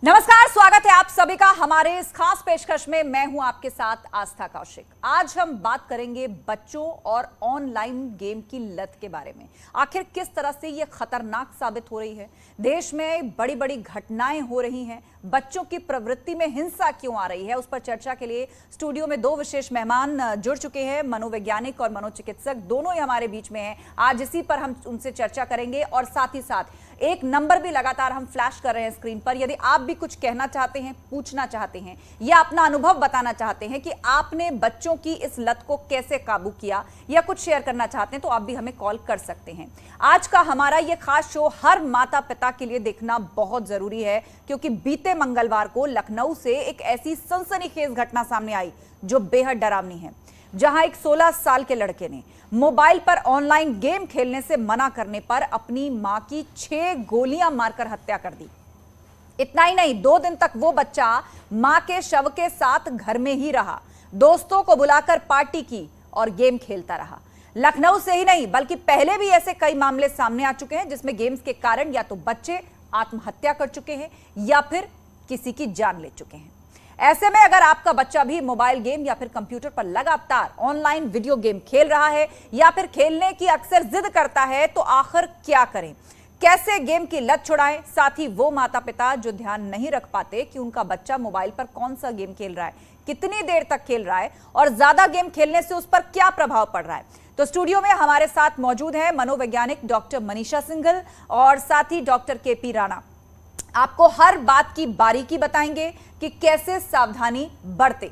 नमस्कार, स्वागत है आप सभी का हमारे इस खास पेशकश में। मैं हूं आपके साथ आस्था कौशिक। आज हम बात करेंगे बच्चों और ऑनलाइन गेम की लत के बारे में। आखिर किस तरह से यह खतरनाक साबित हो रही है, देश में बड़ी बड़ी घटनाएं हो रही हैं, बच्चों की प्रवृत्ति में हिंसा क्यों आ रही है, उस पर चर्चा के लिए स्टूडियो में दो विशेष मेहमान जुड़ चुके हैं। मनोवैज्ञानिक और मनोचिकित्सक दोनों ही हमारे बीच में हैं। आज इसी पर हम उनसे चर्चा करेंगे और साथ ही साथ एक नंबर भी लगातार हम फ्लैश कर रहे हैं स्क्रीन पर। यदि आप भी कुछ कहना चाहते हैं, पूछना चाहते हैं या अपना अनुभव बताना चाहते हैं कि आपने बच्चों की इस लत को कैसे काबू किया या कुछ शेयर करना चाहते हैं, तो आप भी हमें कॉल कर सकते हैं। आज का हमारा यह खास शो हर माता पिता के लिए देखना बहुत जरूरी है, क्योंकि बीते मंगलवार को लखनऊ से एक ऐसी सनसनीखेज घटना सामने आई जो बेहद डरावनी है, जहां एक 16 साल के लड़के ने मोबाइल पर ऑनलाइन गेम खेलने से मना करने पर अपनी मां की 6 गोलियां मारकर हत्या कर दी। इतना ही नहीं, 2 दिन तक वो बच्चा मां के शव के साथ घर में ही रहा, दोस्तों को बुलाकर पार्टी की और गेम खेलता रहा। लखनऊ से ही नहीं बल्कि पहले भी ऐसे कई मामले सामने आ चुके हैं, जिसमें गेम्स के कारण या तो बच्चे आत्महत्या कर चुके हैं या फिर किसी की जान ले चुके हैं। ऐसे में अगर आपका बच्चा भी मोबाइल गेम या फिर कंप्यूटर पर लगातार ऑनलाइन वीडियो गेम खेल रहा है या फिर खेलने की अक्सर जिद करता है, तो आखिर क्या करें, कैसे गेम की लत छुड़ाएं। साथ ही वो माता पिता जो ध्यान नहीं रख पाते कि उनका बच्चा मोबाइल पर कौन सा गेम खेल रहा है, कितनी देर तक खेल रहा है और ज्यादा गेम खेलने से उस पर क्या प्रभाव पड़ रहा है। तो स्टूडियो में हमारे साथ मौजूद है मनोवैज्ञानिक डॉक्टर मनीषा सिंघल और साथ ही डॉक्टर केपी राणा। आपको हर बात की बारीकी बताएंगे कि कैसे सावधानी बरते,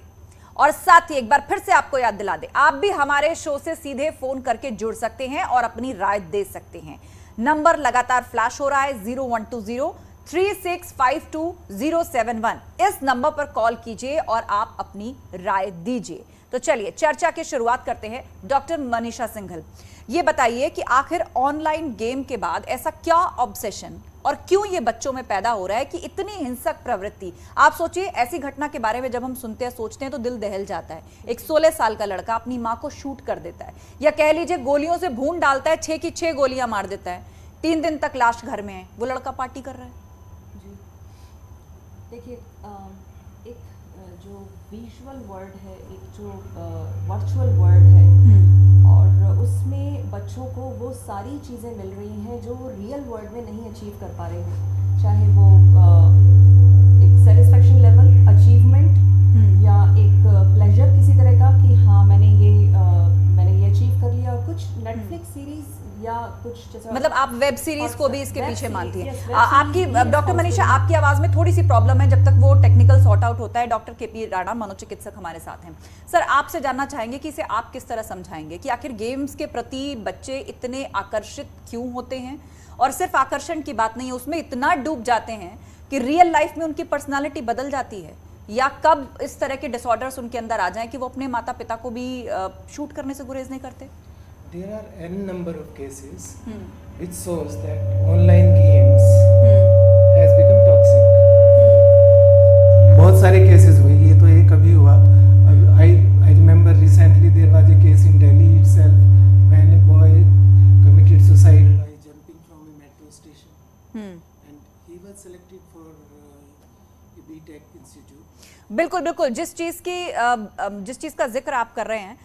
और साथ ही एक बार फिर से आपको याद दिला दे, आप भी हमारे शो से सीधे फोन करके जुड़ सकते हैं और अपनी राय दे सकते हैं। नंबर लगातार फ्लैश हो रहा है 012036520071। इस नंबर पर कॉल कीजिए और आप अपनी राय दीजिए। तो चलिए चर्चा की शुरुआत करते हैं। डॉक्टर मनीषा सिंघल, ये बताइए कि आखिर ऑनलाइन गेम के बाद ऐसा क्या ऑब्सेशन और क्यों ये बच्चों में पैदा हो रहा है कि इतनी हिंसक प्रवृत्ति। आप सोचिए, ऐसी घटना के बारे में जब हम सुनते हैं, सोचते हैं तो दिल दहल जाता है। एक 16 साल का लड़का अपनी मां को शूट कर देता है, या कह लीजिए गोलियों से भून डालता है, 6 की 6 गोलियां मार देता है। 3 दिन तक लाश घर में है, वो लड़का पार्टी कर रहा है। जी देखिए, एक जो विजुअल वर्ल्ड है, एक जो वर्चुअल वर्ल्ड है, और उसमें बच्चों को वो सारी चीज़ें मिल रही हैं जो वो रियल वर्ल्ड में नहीं अचीव कर पा रहे हैं। चाहे वो एक सेटिस्फैक्शन लेवल, अचीवमेंट, या एक प्लेजर किसी तरह का कि हाँ मैंने ये अचीव कर लिया। और कुछ नेटफ्लिक्स सीरीज या कुछ जैसे, मतलब आप वेब सीरीज को भी इसके पीछे मानती हैं। आपकी डॉक्टर मनीषा, आपकी आवाज में थोड़ी सी प्रॉब्लम है, जब तक वो टेक्निकल सॉर्ट आउट होता है। डॉक्टर केपी राणा, मनोचिकित्सक हमारे साथ हैं। सर, आपसे जानना चाहेंगे कि इसे आप किस तरह समझाएंगे कि आखिर गेम्स के प्रति बच्चे इतने आकर्षित क्यों होते हैं, और सिर्फ आकर्षण की बात नहीं है, उसमें इतना डूब जाते हैं कि रियल लाइफ में उनकी पर्सनालिटी बदल जाती है, या कब इस तरह के डिसऑर्डर्स उनके अंदर आ जाएं कि वो अपने माता पिता को भी शूट करने से गुरेज नहीं करते। There are n number of cases which shows that online games has become toxic. बहुत सारे केसेस हुए, ये तो एक अभी हुआ। I remember recently there was a case in Delhi itself when a boy committed suicide by jumping from a metro station, and he was selected for a B.Tech institute. बिल्कुल बिल्कुल, जिस चीज का जिक्र आप कर रहे हैं,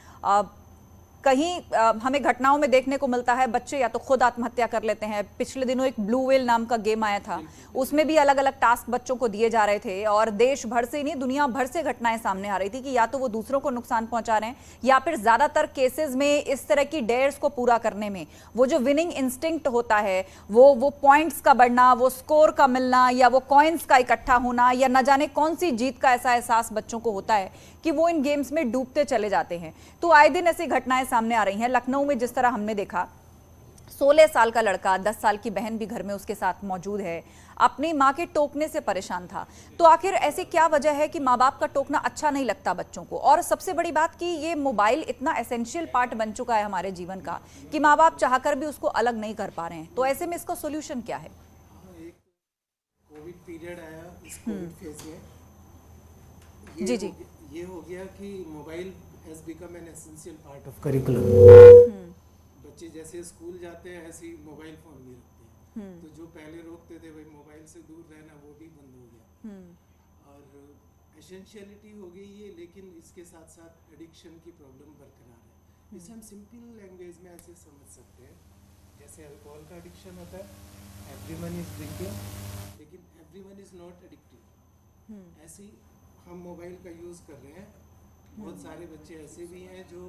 कहीं हमें घटनाओं में देखने को मिलता है बच्चे या तो खुद आत्महत्या कर लेते हैं। पिछले दिनों एक ब्लू व्हेल नाम का गेम आया था, उसमें भी अलग अलग टास्क बच्चों को दिए जा रहे थे, और देश भर से ही नहीं, दुनिया भर से घटनाएं सामने आ रही थी कि या तो वो दूसरों को नुकसान पहुंचा रहे हैं, या फिर ज्यादातर केसेस में इस तरह की डेयर्स को पूरा करने में वो जो विनिंग इंस्टिंक्ट होता है, वो पॉइंट्स का बढ़ना, वो स्कोर का मिलना, या वो कॉइन्स का इकट्ठा होना, या न जाने कौन सी जीत का ऐसा एहसास बच्चों को होता है कि वो इन गेम्स में डूबते चले जाते हैं। तो आए दिन ऐसी घटनाएं सामने आ रही हैं। लखनऊ में जिस तरह हमने देखा, 16 साल का लड़का, 10 साल की बहन भी घर में उसके साथ मौजूद है, अपनी मां के टोकने से परेशान था। तो आखिर ऐसी क्या वजह है कि माँ बाप का टोकना अच्छा नहीं लगता बच्चों को, और सबसे बड़ी बात कि ये मोबाइल इतना एसेंशियल पार्ट बन चुका है हमारे जीवन का कि माँ बाप चाहकर भी उसको अलग नहीं कर पा रहे हैं। तो ऐसे में इसका सोल्यूशन क्या है? एक कोविड पीरियड आया, इस कोविड फेज में जी ये हो गया कि mobile has become an essential part of curriculum. बच्चे जैसे स्कूल जाते हैं ऐसे ही मोबाइल फोन भी रखते हैं। तो जो पहले रोकते थे भाई मोबाइल से दूर रहना, वो भी बंद हो गया। और एसेंशियलिटी हो गई ये, लेकिन इसके साथ साथ एडिक्शन की प्रॉब्लम बरकरार है। इसे हम सिंपल लैंग्वेज में ऐसे समझ सकते हैं, जैसे अल्कोहल का एडिक्शन होता है, एवरीवन इज ड्रिंकिंग, लेकिन एवरीवन इज नॉट एडिक्टिव। ऐसे ही हम मोबाइल का यूज़ कर रहे हैं, बहुत सारे बच्चे ऐसे भी हैं जो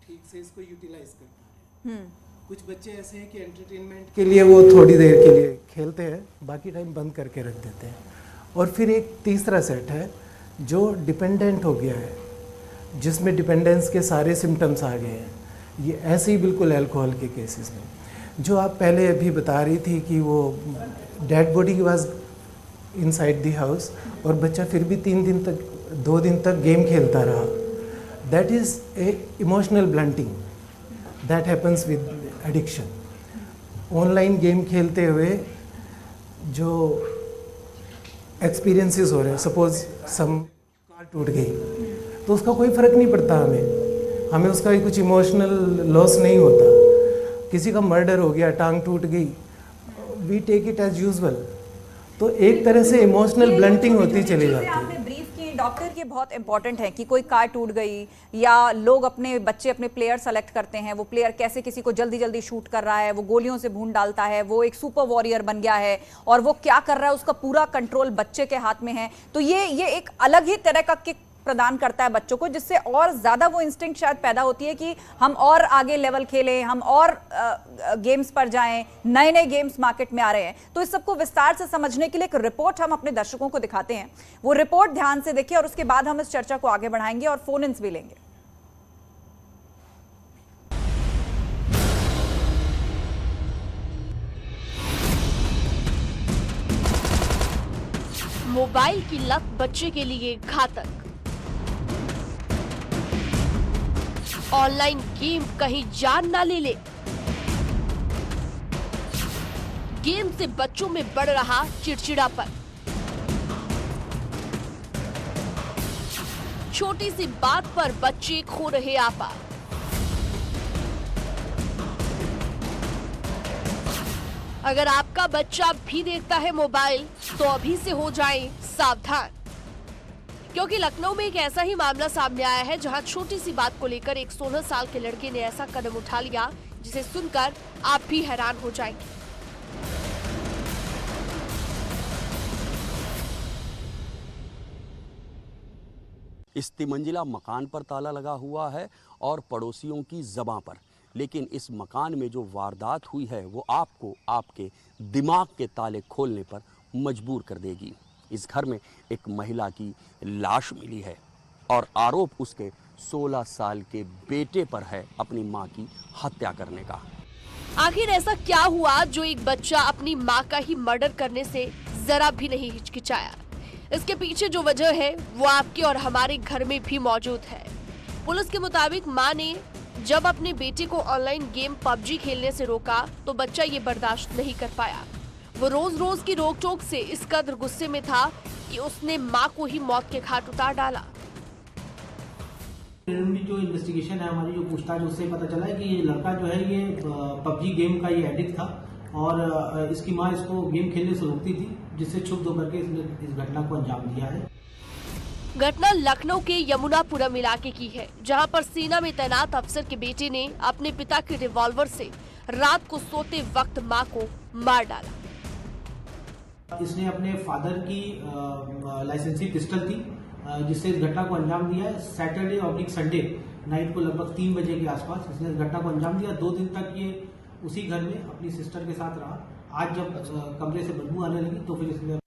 ठीक से इसको यूटिलाइज कर पा रहे हैं। कुछ बच्चे ऐसे हैं कि एंटरटेनमेंट के लिए वो थोड़ी देर के लिए खेलते हैं, बाकी टाइम बंद करके रख देते हैं। और फिर एक तीसरा सेट है जो डिपेंडेंट हो गया है, जिसमें डिपेंडेंस के सारे सिम्टम्स आ गए हैं। ये ऐसे ही बिल्कुल अल्कोहल के केसेस में, जो आप पहले अभी बता रही थी कि वो dead body was inside the house और बच्चा फिर भी 2 दिन तक गेम खेलता रहा। That is a emotional blunting that happens with addiction. Online game खेलते हुए जो एक्सपीरियंसेस हो रहे हैं, सपोज सम कार टूट गई तो उसका कोई फ़र्क नहीं पड़ता, हमें उसका कुछ इमोशनल लॉस नहीं होता। किसी का मर्डर हो गया, टांग टूट गई, we take it as usual. तो एक तरह से इमोशनल ब्लंटिंग होती चली जाती है। आपने ब्रीफ की डॉक्टर, ये बहुत इंपॉर्टेंट है कि कोई कार टूट गई या लोग अपने बच्चे अपने प्लेयर सेलेक्ट करते हैं, वो प्लेयर कैसे किसी को जल्दी जल्दी शूट कर रहा है, वो गोलियों से भून डालता है, वो एक सुपर वॉरियर बन गया है और वो क्या कर रहा है उसका पूरा कंट्रोल बच्चे के हाथ में है। तो ये एक अलग ही तरह का किक प्रदान करता है बच्चों को, जिससे और ज्यादा वो इंस्टिंक्ट शायद पैदा होती है कि हम और आगे लेवल खेलें, हम और गेम्स पर जाएं, नए नए गेम्स मार्केट में आ रहे हैं। तो इस सबको विस्तार से समझने के लिए एक रिपोर्ट हम अपने दर्शकों को दिखाते हैं। वो रिपोर्ट ध्यान से देखिए और उसके बाद हम इस चर्चा को आगे बढ़ाएंगे और फोन इन्स भी लेंगे। मोबाइल की लत बच्चे के लिए घातक। ऑनलाइन गेम कहीं जान ना ले ले। गेम से बच्चों में बढ़ रहा चिड़चिड़ापन। छोटी सी बात पर बच्चे खो रहे आपा। अगर आपका बच्चा भी देखता है मोबाइल तो अभी से हो जाएं सावधान, क्योंकि लखनऊ में एक ऐसा ही मामला सामने आया है जहां छोटी सी बात को लेकर एक 16 साल के लड़के ने ऐसा कदम उठा लिया जिसे सुनकर आप भी हैरान हो जाएंगे। इस तिमंजिला मकान पर ताला लगा हुआ है और पड़ोसियों की ज़बां पर, लेकिन इस मकान में जो वारदात हुई है वो आपको आपके दिमाग के ताले खोलने पर मजबूर कर देगी। इस घर में एक महिला की लाश मिली है और आरोप उसके 16 साल के बेटे पर है अपनी मां की हत्या करने का। आखिर ऐसा क्या हुआ जो एक बच्चा अपनी मां का ही मर्डर करने से जरा भी नहीं हिचकिचाया? इसके पीछे जो वजह है वो आपके और हमारे घर में भी मौजूद है। पुलिस के मुताबिक मां ने जब अपने बेटे को ऑनलाइन गेम पबजी खेलने से रोका तो बच्चा ये बर्दाश्त नहीं कर पाया। वो रोज रोज की रोक टोक से इस कदर गुस्से में था कि उसने मां को ही मौत के घाट उतार डाला। जो इन्वेस्टिगेशन है हमारी, जो पूछताछ, उससे पता चला है कि ये लड़का जो है ये पबजी गेम का ये एडिक्ट था और इसकी मां इसको गेम खेलने से रोकती थी, जिससे क्षुब्ध होकर के इसने इस घटना को अंजाम दिया है। घटना लखनऊ के यमुनापुरम इलाके की है, जहां पर सेना में तैनात अफसर के बेटे ने अपने पिता के रिवॉल्वर से रात को सोते वक्त मां को मार डाला। इसने अपने फादर की लाइसेंसी पिस्टल थी जिससे इस घटना को अंजाम दिया है। सैटरडे और संडे नाइट को लगभग 3 बजे के आसपास इसने इस घटना को अंजाम दिया। 2 दिन तक ये उसी घर में अपनी सिस्टर के साथ रहा। आज जब कमरे से बदबू आने लगी तो फिर इसने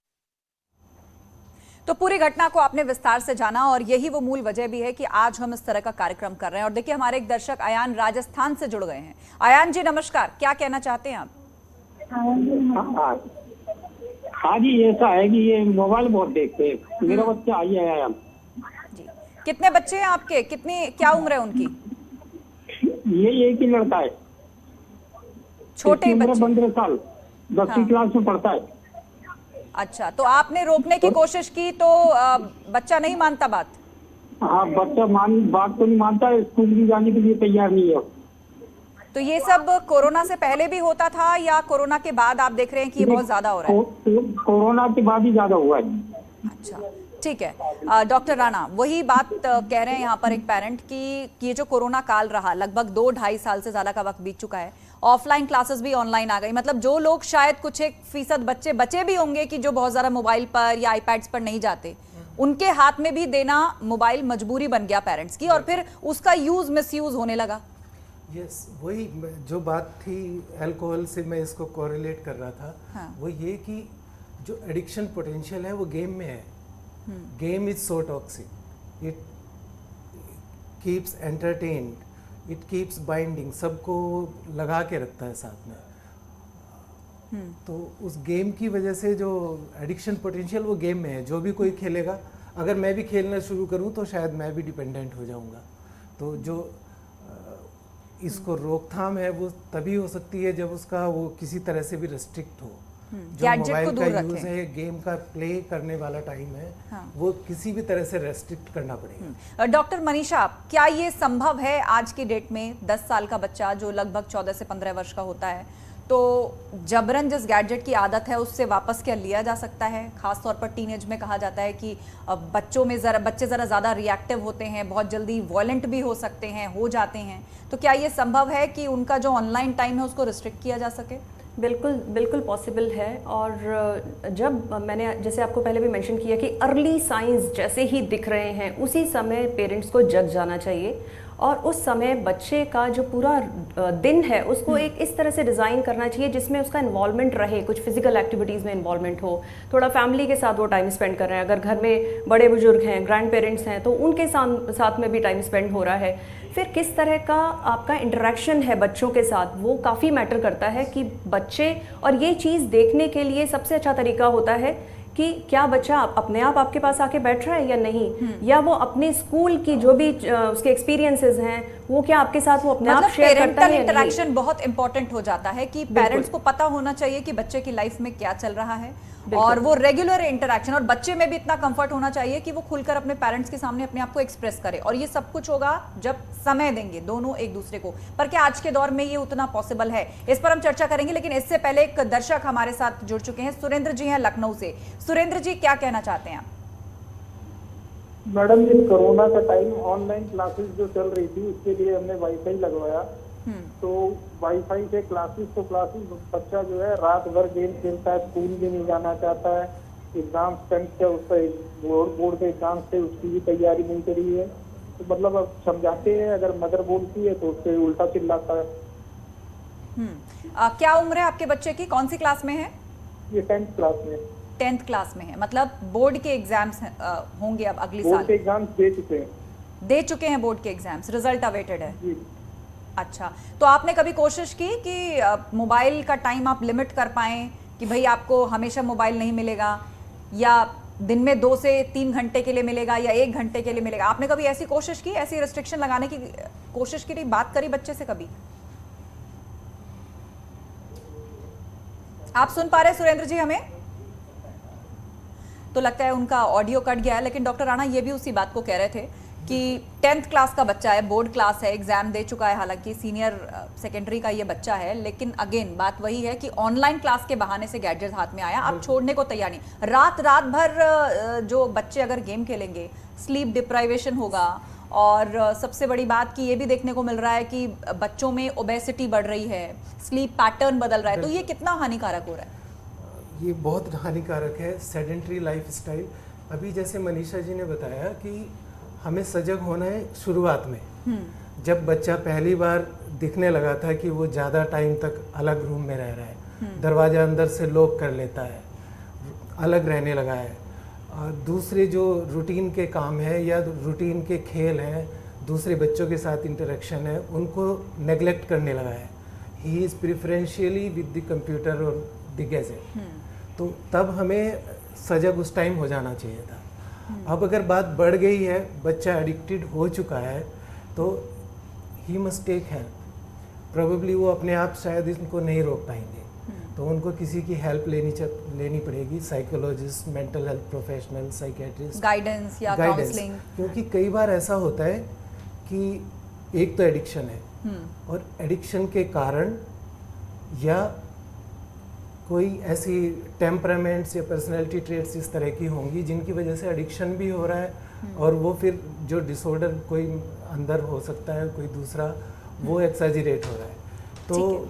तो पूरी घटना को आपने विस्तार से जाना और यही वो मूल वजह भी है कि आज हम इस तरह का कार्यक्रम कर रहे हैं। और देखिए हमारे एक दर्शक अयान राजस्थान से जुड़ गए हैं। अयान जी नमस्कार, क्या कहना चाहते हैं आप? हाँ जी, ऐसा है कि ये मोबाइल बहुत देखते हैं। मेरा बच्चा आई है अयान जी। कितने बच्चे हैं आपके? क्या उम्र है उनकी? ये एक ही लड़का है, छोटे ही बच्चे? 15 साल, 10वीं क्लास में पढ़ता है। अच्छा, तो आपने रोकने की कोशिश की तो बच्चा नहीं मानता बात? हाँ, बच्चा बात तो नहीं मानता है, स्कूल भी जाने के लिए तैयार नहीं है। तो ये सब कोरोना से पहले भी होता था या कोरोना के बाद आप देख रहे हैं कि ये बहुत ज्यादा हो रहा है? कोरोना के बाद ही ज्यादा हुआ है। अच्छा, ठीक है। डॉक्टर राणा, वही बात कह रहे हैं यहाँ पर एक पेरेंट कि ये जो कोरोना काल रहा, लगभग 2-2.5 साल से ज्यादा का वक्त बीत चुका है, ऑफलाइन क्लासेस भी ऑनलाइन आ गई, मतलब जो लोग शायद कुछ 1% बच्चे बचे भी होंगे कि जो बहुत ज्यादा मोबाइल पर या आईपैड्स पर नहीं जाते, उनके हाथ में भी देना मोबाइल मजबूरी बन गया पेरेंट्स की, और फिर उसका यूज मिसयूज होने लगा। यस, वही जो बात थी अल्कोहल से मैं इसको कोरिलेट कर रहा था। हाँ। वो ये कि जो एडिक्शन पोटेंशियल है वो गेम में है। Game is so toxic, it keeps entertained, it keeps binding, सबको लगा के रखता है साथ में। तो उस गेम की वजह से जो एडिक्शन पोटेंशियल वो गेम में है। जो भी कोई खेलेगा, अगर मैं भी खेलना शुरू करूं तो शायद मैं भी डिपेंडेंट हो जाऊंगा। तो जो इसको रोकथाम है वो तभी हो सकती है जब उसका वो किसी तरह से भी रेस्ट्रिक्ट हो। जो मोबाइल का यूज है, गेम का प्ले करने वाला टाइम है, हाँ। वो किसी भी तरह से रेस्ट्रिक्ट करना पड़ेगा। डॉक्टर मनीषा, क्या ये संभव है आज की डेट में 10 साल का बच्चा जो लगभग 14 से 15 वर्ष का होता है, तो जबरन जिस गैजेट की आदत है उससे वापस क्या लिया जा सकता है? खासतौर पर टीनेज में कहा जाता है कि बच्चे ज़रा ज़्यादा रिएक्टिव होते हैं, बहुत जल्दी वॉयलेंट भी हो सकते हैं, हो जाते हैं, तो क्या ये संभव है कि उनका जो ऑनलाइन टाइम है उसको रिस्ट्रिक्ट किया जा सके? बिल्कुल बिल्कुल पॉसिबल है। और जब मैंने जैसे आपको पहले भी मेंशन किया कि अर्ली साइंस जैसे ही दिख रहे हैं उसी समय पेरेंट्स को जग जाना चाहिए, और उस समय बच्चे का जो पूरा दिन है उसको एक इस तरह से डिज़ाइन करना चाहिए जिसमें उसका इन्वॉल्वमेंट रहे, कुछ फिजिकल एक्टिविटीज़ में इन्वॉल्वमेंट हो, थोड़ा फैमिली के साथ वो टाइम स्पेंड कर रहे हैं। अगर घर में बड़े बुजुर्ग हैं, ग्रैंड पेरेंट्स हैं, तो उनके साथ में भी टाइम स्पेंड हो रहा है। फिर किस तरह का आपका इंटरेक्शन है बच्चों के साथ, वो काफ़ी मैटर करता है कि बच्चे, और ये चीज़ देखने के लिए सबसे अच्छा तरीका होता है कि क्या बच्चा अपने आप आपके पास आके बैठ रहा है या नहीं, या वो अपने स्कूल की जो भी उसके एक्सपीरियंसेस हैं वो क्या आपके साथ वो अपने आप शेयर करता है। इंटरेक्शन बहुत इंपॉर्टेंट हो जाता है कि पेरेंट्स को पता होना चाहिए कि बच्चे की लाइफ में क्या चल रहा है, और वो रेगुलर इंटरेक्शन, और बच्चे में भी इतना कंफर्ट होना चाहिए कि वो खुलकर अपने पेरेंट्स के सामने अपने आप को एक्सप्रेस करे, और ये सब कुछ होगा जब समय देंगे दोनों एक दूसरे को। पर क्या आज के दौर में ये उतना पॉसिबल है, इस पर हम चर्चा करेंगे, लेकिन इससे पहले एक दर्शक हमारे साथ जुड़ चुके हैं। सुरेंद्र जी हैं लखनऊ से। सुरेंद्र जी, क्या कहना चाहते हैं आप? मैडम, ये कोरोना का टाइम ऑनलाइन क्लासेस जो चल रही थी उसके लिए हमने वाईफाई लगवाया, तो वाईफाई से क्लासेस बच्चा जो है रात भर गेम खेलता है, स्कूल भी नहीं जाना चाहता है, एग्जाम टेंथ उसका बोर्ड के एग्जाम से उसकी भी तैयारी नहीं करी है। तो मतलब अब समझाते हैं, अगर मदर बोलती है तो उससे उल्टा चिल्लाता है। क्या उम्र है आपके बच्चे की, कौन सी क्लास में है? ये 10th क्लास में। 10th क्लास में है, मतलब बोर्ड के एग्जाम्स होंगे अब अगले साल? बोर्ड के एग्जाम्स दे चुके हैं बोर्ड के एग्जाम्स, रिजल्ट अवेटेड है जी। अच्छा, तो आपने कभी कोशिश की कि मोबाइल का टाइम आप लिमिट कर पाएं कि भाई आपको हमेशा मोबाइल नहीं मिलेगा, या दिन में 2 से 3 घंटे के लिए मिलेगा, या 1 घंटे के लिए मिलेगा? आपने कभी ऐसी कोशिश की, ऐसी रिस्ट्रिक्शन लगाने की कोशिश की, बात करी बच्चे से कभी? आप सुन पा रहे सुरेंद्र जी हमें? तो लगता है उनका ऑडियो कट गया है, लेकिन डॉक्टर राणा ये भी उसी बात को कह रहे थे कि 10th क्लास का बच्चा है, बोर्ड क्लास है, एग्जाम दे चुका है, हालांकि सीनियर सेकेंडरी का ये बच्चा है, लेकिन अगेन बात वही है कि ऑनलाइन क्लास के बहाने से गैजेट हाथ में आया, आप छोड़ने को तैयार नहीं। रात भर जो बच्चे अगर गेम खेलेंगे, स्लीप डिप्राइवेशन होगा, और सबसे बड़ी बात कि ये भी देखने को मिल रहा है कि बच्चों में ओबेसिटी बढ़ रही है, स्लीप पैटर्न बदल रहा है, तो ये कितना हानिकारक हो रहा है? ये बहुत हानिकारक है, सेडेंट्री लाइफस्टाइल। अभी जैसे मनीषा जी ने बताया कि हमें सजग होना है शुरुआत में, जब बच्चा पहली बार दिखने लगा था कि वो ज़्यादा टाइम तक अलग रूम में रह रहा है, दरवाज़ा अंदर से लॉक कर लेता है, अलग रहने लगा है, दूसरे जो रूटीन के काम है या रूटीन के खेल हैं, दूसरे बच्चों के साथ इंटरेक्शन है, उनको नेग्लेक्ट करने लगा है, he is preferentially with the computer और द गैजेट। तो तब हमें सजग उस टाइम हो जाना चाहिए था। अब अगर बात बढ़ गई है, बच्चा एडिक्टेड हो चुका है, तो he must take help. Probably वो अपने आप शायद इनको नहीं रोक पाएंगे, तो उनको किसी की हेल्प लेनी पड़ेगी, psychologist, mental health professional, psychiatrist, guidance या काउंसलिंग। क्योंकि कई बार ऐसा होता है कि एक तो एडिक्शन है, और एडिक्शन के कारण या कोई ऐसी टेम्परामेंट्स या पर्सनैलिटी ट्रेट्स इस तरह की होंगी जिनकी वजह से एडिक्शन भी हो रहा है, और वो फिर जो डिसऑर्डर कोई अंदर हो सकता है कोई दूसरा, वो एक्सैजरेट हो रहा है। तो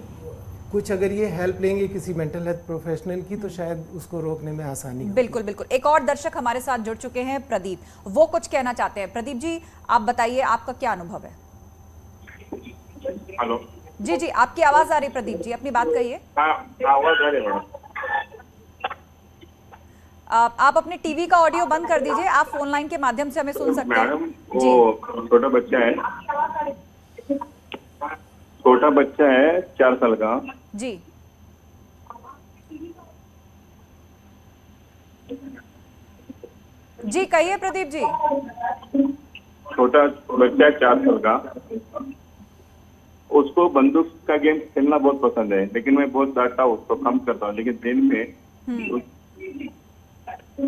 कुछ अगर ये हेल्प लेंगे किसी मेंटल हेल्थ प्रोफेशनल की तो शायद उसको रोकने में आसानी होगी। बिल्कुल बिल्कुल। एक और दर्शक हमारे साथ जुड़ चुके हैं, प्रदीप, वो कुछ कहना चाहते हैं। प्रदीप जी, आप बताइए, आपका क्या अनुभव है? हेलो जी जी, आपकी आवाज आ रही है प्रदीप जी, अपनी बात कहिए। आवाज आ रही है मैडम? आप अपने टीवी का ऑडियो बंद कर दीजिए, आप फोन लाइन के माध्यम से हमें सुन सकते हैं। मैडम वो छोटा बच्चा है 4 साल का जी जी, कहिए प्रदीप जी। छोटा बच्चा है 4 साल का, उसको बंदूक का गेम खेलना बहुत पसंद है, लेकिन मैं बहुत डांटता हूँ, उसको कम करता हूँ, लेकिन दिन में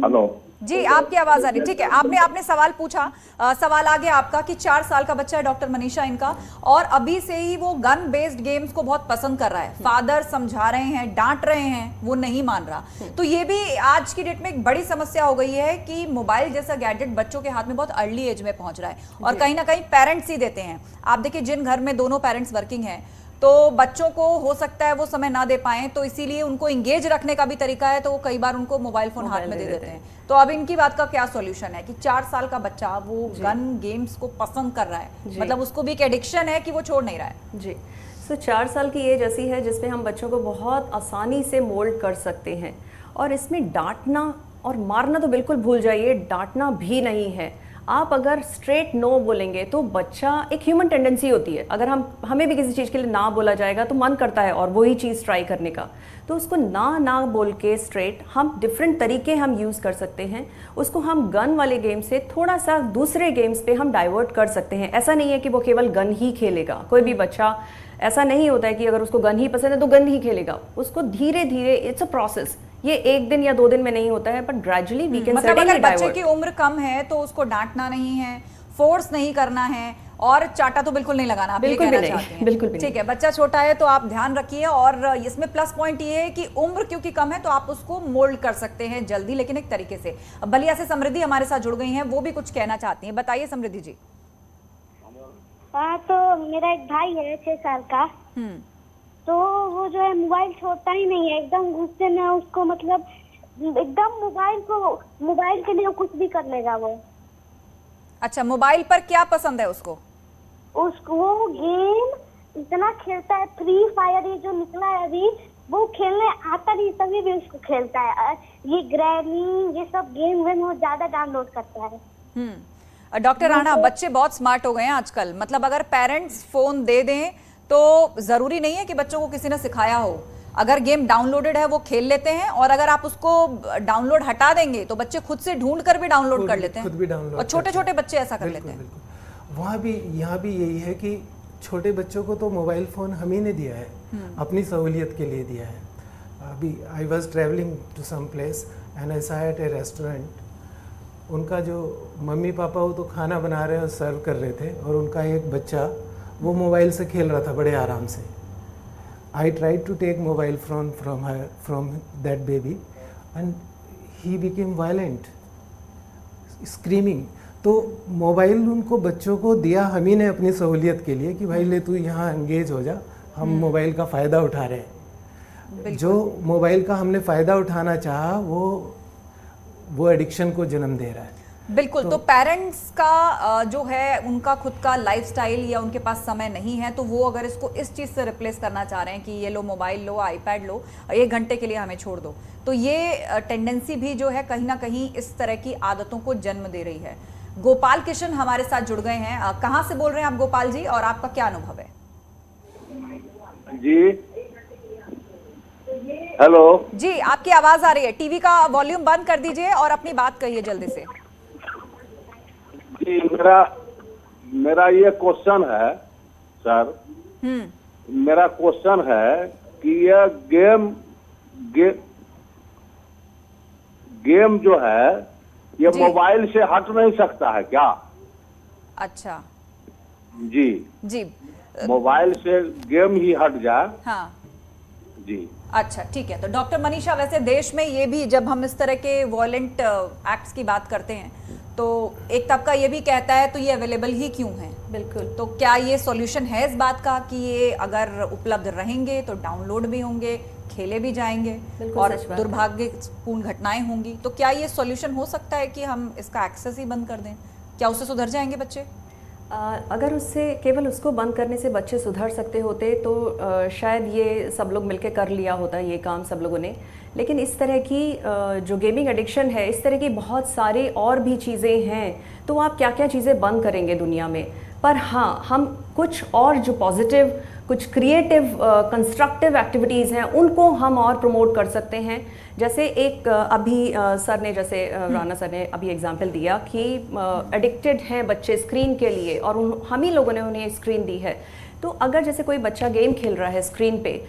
हेलो जी, आपकी आवाज आ रही, ठीक है। आपने सवाल पूछा, सवाल आ गया आपका कि 4 साल का बच्चा है डॉक्टर मनीषा इनका, और अभी से ही वो गन बेस्ड गेम्स को बहुत पसंद कर रहा है। फादर समझा रहे हैं, डांट रहे हैं, वो नहीं मान रहा। तो ये भी आज की डेट में एक बड़ी समस्या हो गई है कि मोबाइल जैसा गैजेट बच्चों के हाथ में बहुत अर्ली एज में पहुंच रहा है, और कहीं ना कहीं पेरेंट्स ही देते हैं। आप देखिए, जिन घर में दोनों पेरेंट्स वर्किंग हैं, तो बच्चों को हो सकता है वो समय ना दे पाएं, तो इसीलिए उनको इंगेज रखने का भी तरीका है, तो वो कई बार उनको मोबाइल फोन हाथ में दे देते हैं। तो अब इनकी बात का क्या सॉल्यूशन है कि 4 साल का बच्चा वो गन गेम्स को पसंद कर रहा है, मतलब उसको भी एक एडिक्शन है कि वो छोड़ नहीं रहा है। जी, सो 4 साल की एज ऐसी है जिसमें हम बच्चों को बहुत आसानी से मोल्ड कर सकते हैं, और इसमें डांटना और मारना तो बिल्कुल भूल जाइए, डांटना भी नहीं है। आप अगर स्ट्रेट नो बोलेंगे तो बच्चा, एक ह्यूमन टेंडेंसी होती है, अगर हमें भी किसी चीज़ के लिए ना बोला जाएगा तो मन करता है और वही चीज़ ट्राई करने का, तो उसको ना बोल के स्ट्रेट हम डिफरेंट तरीके हम यूज़ कर सकते हैं। उसको हम गन वाले गेम से थोड़ा सा दूसरे गेम्स पे हम डाइवर्ट कर सकते हैं। ऐसा नहीं है कि वो केवल गन ही खेलेगा, कोई भी बच्चा ऐसा नहीं होता है कि अगर उसको गन ही पसंद है तो गन ही खेलेगा। उसको धीरे धीरे, इट्स अ प्रोसेस, ये 1 दिन या 2 दिन में नहीं होता है, बट ग्रेजुअली वी कैन मतलब अगर बच्चे की उम्र कम है तो उसको डांटना नहीं है, फोर्स नहीं करना है, और चाटा तो बिल्कुल नहीं लगाना। बिल्कुल भी नहीं, बिल्कुल भी ठीक है। बच्चा छोटा है तो आप ध्यान रखिए, और इसमें प्लस पॉइंट ये है कि उम्र क्योंकि कम है तो आप उसको मोल्ड कर सकते हैं जल्दी, लेकिन एक तरीके से। बलिया से समृद्धि हमारे साथ जुड़ गई हैं, वो भी कुछ कहना चाहती हैं। बताइए समृद्धि जी। हाँ, तो मेरा एक भाई है 6 साल का, तो वो जो है मोबाइल छोड़ता ही नहीं है, एकदम गुस्से में उसको, मतलब एकदम मोबाइल के लिए कुछ भी कर लेगा वो। अच्छा, मोबाइल पर क्या पसंद है उसको? वो गेम इतना खेलता है, फ्री फायर ये जो निकला है अभी, वो खेलने आता नहीं तभी भी उसको खेलता है। ये ग्रैनी, ये सब गेम वो ज्यादा डाउनलोड करता है। डॉक्टर राणा, बच्चे बहुत स्मार्ट हो गए हैं आजकल, मतलब अगर पेरेंट्स फोन दे दें तो जरूरी नहीं है कि बच्चों को किसी ने सिखाया हो। अगर गेम डाउनलोडेड है वो खेल लेते हैं, और अगर आप उसको डाउनलोड हटा देंगे तो बच्चे खुद से ढूंढ कर भी डाउनलोड कर लेते हैं, और छोटे छोटे बच्चे ऐसा कर लेते हैं। वहाँ भी यहाँ भी यही है कि छोटे बच्चों को तो मोबाइल फ़ोन हम ही ने दिया है, अपनी सहूलियत के लिए दिया है। अभी I was travelling to some place and I saw at a restaurant, उनका जो मम्मी पापा वो तो खाना बना रहे और सर्व कर रहे थे, और उनका एक बच्चा वो मोबाइल से खेल रहा था बड़े आराम से। I tried to take mobile from that baby and he became violent, screaming. तो मोबाइल उनको बच्चों को दिया हम ही ने अपनी सहूलियत के लिए कि भाई ले तू यहाँ एंगेज हो जा, हम मोबाइल का फ़ायदा उठा रहे हैं। जो मोबाइल का हमने फ़ायदा उठाना चाहा वो एडिक्शन को जन्म दे रहा है। बिल्कुल। तो पेरेंट्स का जो है उनका खुद का लाइफस्टाइल या उनके पास समय नहीं है, तो वो अगर इसको इस चीज़ से रिप्लेस करना चाह रहे हैं कि ये लो मोबाइल लो, आईपैड लो, 1 घंटे के लिए हमें छोड़ दो, तो ये टेंडेंसी भी जो है कहीं ना कहीं इस तरह की आदतों को जन्म दे रही है। गोपाल किशन हमारे साथ जुड़ गए हैं। कहाँ से बोल रहे हैं आप गोपाल जी, और आपका क्या अनुभव है? जी हेलो जी, आपकी आवाज आ रही है, टीवी का वॉल्यूम बंद कर दीजिए और अपनी बात कहिए जल्दी से। जी, मेरा ये क्वेश्चन है सर, मेरा क्वेश्चन है कि यह गेम जो है ये मोबाइल से हट नहीं सकता है क्या? अच्छा, जी जी मोबाइल से गेम ही हट जाए। हाँ जी अच्छा ठीक है। तो डॉक्टर मनीषा, वैसे देश में ये भी, जब हम इस तरह के वॉयलेंट एक्ट्स की बात करते हैं तो एक तबका ये भी कहता है तो ये अवेलेबल ही क्यों है। बिल्कुल। तो क्या ये सॉल्यूशन है इस बात का कि ये अगर उपलब्ध रहेंगे तो डाउनलोड भी होंगे, खेले भी जाएंगे और दुर्भाग्यपूर्ण घटनाएं होंगी, तो क्या ये सॉल्यूशन हो सकता है कि हम इसका एक्सेस ही बंद कर दें? क्या उससे सुधर जाएंगे बच्चे? अगर उससे केवल उसको बंद करने से बच्चे सुधर सकते होते तो शायद ये सब लोग मिलकर कर लिया होता ये काम सब लोगों ने। लेकिन इस तरह की जो गेमिंग एडिक्शन है, इस तरह की बहुत सारी और भी चीज़ें हैं, तो आप क्या क्या चीज़ें बंद करेंगे दुनिया में। पर हाँ, हम कुछ और जो पॉजिटिव, कुछ क्रिएटिव कंस्ट्रक्टिव एक्टिविटीज़ हैं उनको हम और प्रमोट कर सकते हैं। जैसे एक अभी सर ने, जैसे राणा सर ने अभी एग्जांपल दिया कि एडिक्टेड हैं बच्चे स्क्रीन के लिए और हम ही लोगों ने उन्हें स्क्रीन दी है। तो अगर जैसे कोई बच्चा गेम खेल रहा है स्क्रीन पे,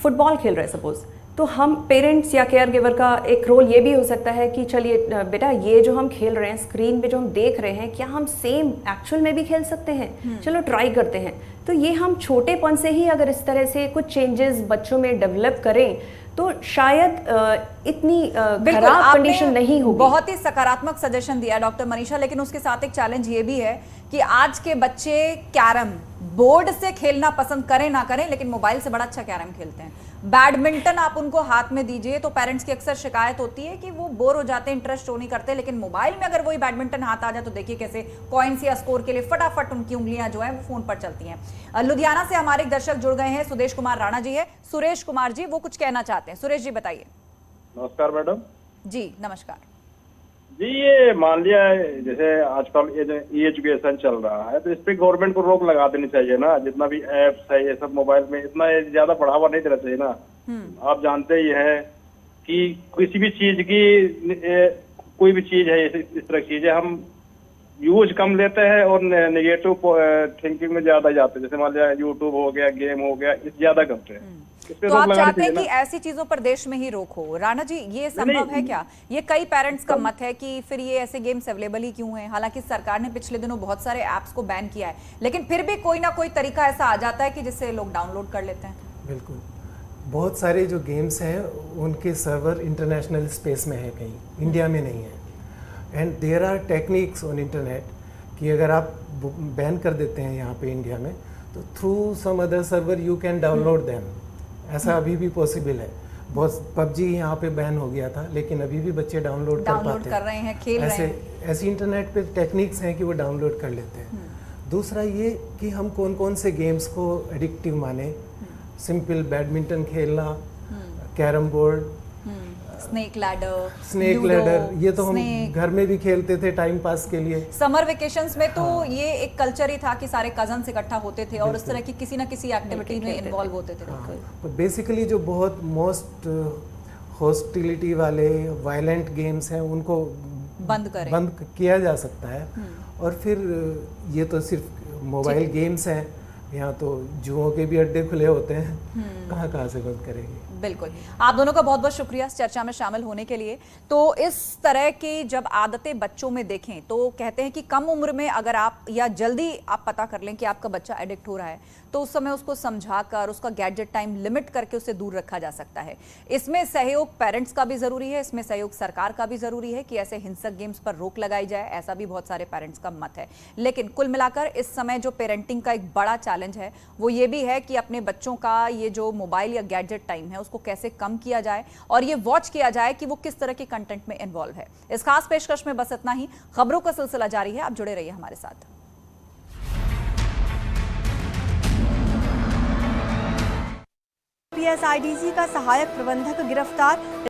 फुटबॉल खेल रहा है सपोज, तो हम पेरेंट्स या केयर गिवर का एक रोल ये भी हो सकता है कि चलिए बेटा, ये जो हम खेल रहे हैं स्क्रीन पे, जो हम देख रहे हैं, क्या हम सेम एक्चुअल में भी खेल सकते हैं? चलो ट्राई करते हैं। तो ये हम छोटेपन से ही अगर इस तरह से कुछ चेंजेस बच्चों में डेवलप करें तो शायद इतनी खराब कंडीशन नहीं होगी। बहुत ही सकारात्मक सजेशन दिया डॉक्टर मनीषा, लेकिन उसके साथ एक चैलेंज ये भी है कि आज के बच्चे कैरम बोर्ड से खेलना पसंद करें ना करें, लेकिन मोबाइल से बड़ा अच्छा कैरम खेलते हैं। बैडमिंटन आप उनको हाथ में दीजिए तो पेरेंट्स की अक्सर शिकायत होती है कि वो बोर हो जाते हैं, इंटरेस्ट शो नहीं करते, लेकिन मोबाइल में अगर वही बैडमिंटन हाथ आ जाए तो देखिए कैसे कॉइन्स या स्कोर के लिए फटाफट उनकी उंगलियां जो है वो फोन पर चलती हैं। लुधियाना से हमारे एक दर्शक जुड़ गए हैं, सुदेश कुमार राणा जी है। सुरेश कुमार जी वो कुछ कहना चाहते हैं। सुरेश जी बताइए। नमस्कार मैडम। जी नमस्कार जी, ये मान लिया जैसे आजकल ये जो ई एजुकेशन चल रहा है, तो इस पे गवर्नमेंट को रोक लगा देनी चाहिए ना। जितना भी एप्स है ये सब मोबाइल में, इतना ज्यादा बढ़ावा नहीं देना चाहिए ना। आप जानते ही हैं कि किसी भी चीज की, कोई भी चीज है इस तरह की चीजें हम यूज कम लेते हैं और नेगेटिव थिंकिंग में ज्यादा जाते हैं। जैसे मान लिया यूट्यूब हो गया, गेम हो गया, इस ज्यादा करते हैं। तो आप चाहते हैं कि ऐसी चीजों पर देश में ही रोक हो। राणा जी, ये संभव है क्या? ये कई पेरेंट्स का मत है कि फिर ये ऐसे गेम्स अवेलेबल ही क्यों हैं? हालांकि सरकार ने पिछले दिनों बहुत सारे ऐप्स को बैन किया है, लेकिन फिर भी कोई ना कोई तरीका ऐसा आ जाता है कि जिससे लोग डाउनलोड कर लेते हैं। बिल्कुल, बहुत सारे जो गेम्स हैं उनके सर्वर इंटरनेशनल स्पेस में है, कहीं इंडिया में नहीं है। And there are techniques on internet कि अगर आप बैन कर देते हैं यहाँ पे इंडिया में, तो through some other server you can download them. ऐसा अभी भी पॉसिबल है। बहुत पबजी यहाँ पे बैन हो गया था, लेकिन अभी भी बच्चे डाउनलोड कर रहे हैं, खेल रहे हैं। ऐसे इंटरनेट पे टेक्निक्स हैं कि वो डाउनलोड कर लेते हैं। दूसरा ये कि हम कौन कौन से गेम्स को एडिक्टिव माने। सिंपल बैडमिंटन खेलना, कैरम बोर्ड, स्नेक लैडर, ये तो हम घर में भी खेलते थे टाइम पास के लिए। समर वेकेशंस में तो ये एक कल्चर ही था कि सारे कजन्स इकट्ठा होते थे और उस तरह की किसी ना किसी एक्टिविटी में इन्वॉल्व होते थे। तो बेसिकली जो बहुत मोस्ट हॉस्टिलिटी वाले वायलेंट गेम्स हैं उनको बंद किया जा सकता है। और फिर ये तो सिर्फ मोबाइल गेम्स हैं, यहाँ तो जुओं के भी अड्डे खुले होते हैं, कहाँ से बंद करेंगे। बिल्कुल, आप दोनों का बहुत बहुत शुक्रिया इस चर्चा में शामिल होने के लिए। तो इस तरह की जब आदतें बच्चों में देखें तो कहते हैं कि कम उम्र में अगर आप या जल्दी आप पता कर लें कि आपका बच्चा एडिक्ट हो रहा है, तो उस समय उसको समझाकर उसका गैजेट टाइम लिमिट करके उसे दूर रखा जा सकता है। इसमें सहयोग पेरेंट्स का भी जरूरी है, इसमें सहयोग सरकार का भी जरूरी है कि ऐसे हिंसक गेम्स पर रोक लगाई जाए, ऐसा भी बहुत सारे पेरेंट्स का मत है। लेकिन कुल मिलाकर इस समय जो पेरेंटिंग का एक बड़ा चैलेंज है वो ये भी है कि अपने बच्चों का ये जो मोबाइल या गैजेट टाइम है उसको कैसे कम किया जाए और ये वॉच किया जाए कि वो किस तरह के कंटेंट में इन्वॉल्व है। इस खास पेशकश में बस इतना ही। खबरों का सिलसिला जारी है, आप जुड़े रहिए हमारे साथ। PSIDC का सहायक प्रबंधक गिरफ्तार।